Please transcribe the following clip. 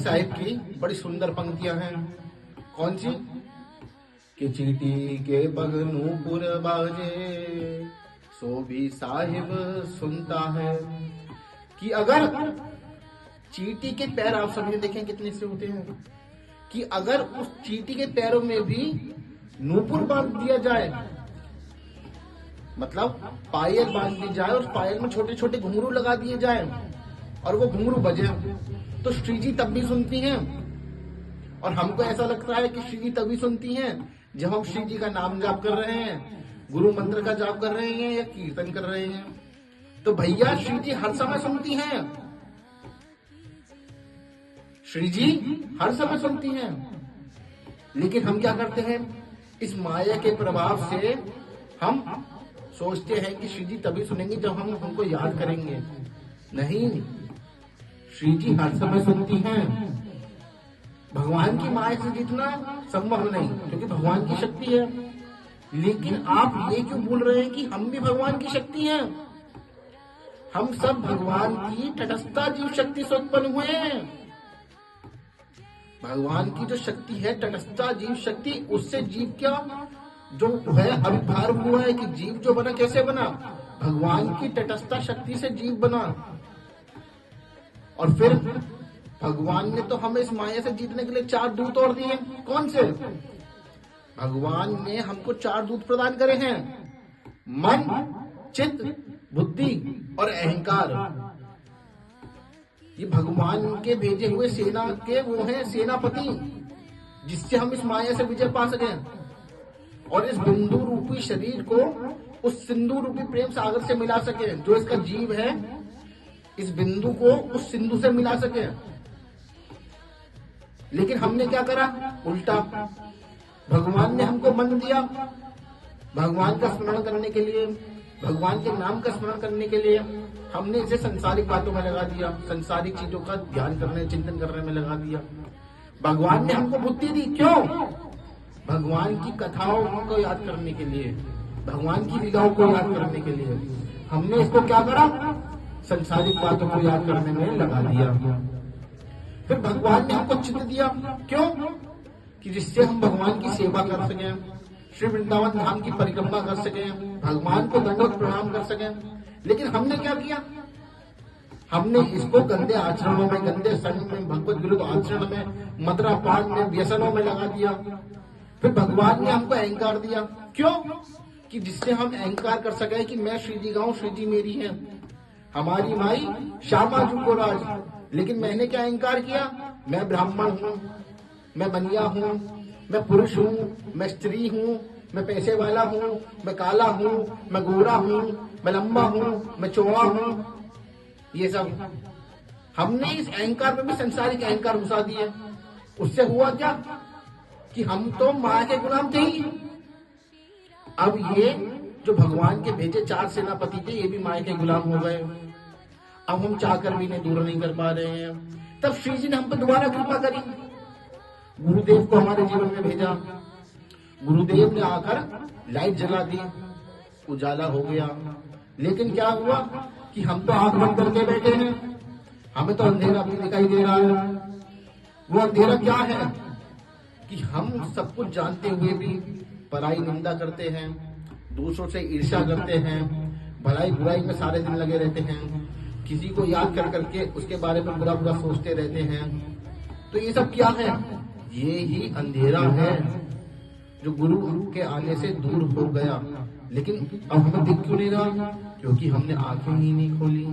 साहिब की बड़ी सुंदर पंक्तियां हैं। कौन सी? कि चीटी के पग नूपुर बाजे, सो भी साहिब सुनता है। कि अगर चीटी के पैर, आप सबने देखें कितने से होते हैं, कि अगर उस चीटी के पैरों में भी नूपुर बांध दिया जाए, मतलब पायल बांध दी जाए, उस पायल में छोटे छोटे घुंघरू लगा दिए जाए और वो घुंघरू बजे, तो श्री जी तब भी सुनती हैं। और हमको ऐसा लगता है कि श्री जी तभी सुनती हैं जब हम श्री जी का नाम जाप कर रहे हैं, गुरु मंत्र का जाप कर रहे हैं या कीर्तन कर रहे हैं। तो भैया श्री जी हर समय सुनती हैं, श्री जी हर समय सुनती हैं। लेकिन हम क्या करते हैं, इस माया के प्रभाव से हम सोचते हैं कि श्री जी तभी सुनेंगे जब हम उनको याद करेंगे। नहीं, श्री जी हर समय सुनती हैं। भगवान की माया से जितना संभव नहीं, क्योंकि भगवान की शक्ति है। लेकिन आप ये क्यों भूल रहे हैं कि हम भी भगवान की शक्ति हैं? हम सब भगवान की तटस्थता जीव शक्ति से उत्पन्न हुए हैं। भगवान की जो शक्ति है तटस्थता जीव शक्ति, उससे जीव क्या जो है अविभार हुआ है कि जीव जो बना कैसे बना? भगवान की तटस्थता शक्ति से जीव बना। और फिर भगवान ने तो हमें इस माया से जीतने के लिए 4 दूत और दिए। कौन से? भगवान ने हमको 4 दूत प्रदान करे हैं, मन, चित्त, बुद्धि और अहंकार। ये भगवान के भेजे हुए सेना के वो हैं सेनापति, जिससे हम इस माया से विजय पा सके और इस बिंदु रूपी शरीर को उस सिंधु रूपी प्रेम सागर से मिला सके। जो इसका जीव है, इस बिंदु को उस सिंधु से मिला सके। लेकिन हमने क्या करा? उल्टा। भगवान ने हमको मन दिया भगवान का स्मरण करने के लिए, भगवान के नाम का स्मरण करने के लिए। हमने इसे संसारिक बातों में लगा दिया, संसारिक चीजों का ध्यान करने चिंतन करने में लगा दिया। भगवान ने हमको बुद्धि दी, क्यों? भगवान की कथाओं को याद करने के लिए, भगवान की लीलाओं को याद करने के लिए। हमने इसको क्या करा? संसारिक बातों को याद करने में लगा दिया। फिर भगवान ने हमको चित्त दिया, क्यों? कि जिससे हम भगवान की सेवा कर सकें, श्री वृंदावन धाम की परिक्रमा कर सकें, भगवान को दंडवत प्रणाम कर सकें। लेकिन हमने क्या किया? हमने इसको गंदे आचरणों में, गंदे संग में, भगवत विरुद्ध आचरण में, मदरा पान में, व्यसनों में लगा दिया। फिर भगवान ने हमको अहंकार दिया, क्यों? कि जिससे हम अहंकार कर सके कि मैं श्री जी गाऊं, श्री जी मेरी है, हमारी माई श्यामा जी को राज। लेकिन मैंने क्या अहंकार किया? मैं ब्राह्मण हूँ, मैं बनिया हूँ, मैं पुरुष हूँ, मैं स्त्री हूँ, मैं पैसे वाला हूँ, मैं काला हूँ, मैं गोरा हूँ, मैं लंबा हूँ, मैं चौड़ा हूँ। ये सब हमने इस अहंकार में भी संसारिक अहंकार घुसा दिए। उससे हुआ क्या? कि हम तो माया के गुलाम थे ही। अब ये जो भगवान के भेजे 4 सेनापति थे, ये भी माया के गुलाम हो गए। अब हम चाहकर भी इन्हें दूर नहीं कर पा रहे हैं। तब श्री जी ने हम पर दोबारा कृपा करी, गुरुदेव को हमारे जीवन में भेजा। गुरुदेव ने आकर लाइट जला दी, उजाला हो गया। लेकिन क्या हुआ कि हम तो आंख बंद करके बैठे हैं, हमें तो अंधेरा भी दिखाई दे रहा है। वो अंधेरा क्या है? कि हम सब कुछ जानते हुए भी पराई निंदा करते हैं, दूसरों से ईर्ष्या करते हैं, भलाई बुराई में सारे दिन लगे रहते हैं, किसी को याद कर करके उसके बारे में बुरा बुरा सोचते रहते हैं। तो ये सब क्या है? ये ही अंधेरा है जो गुरु के आने से दूर हो गया। लेकिन अब हमें दिख क्यों नहीं रहा? क्योंकि हमने आंखें ही नहीं खोली।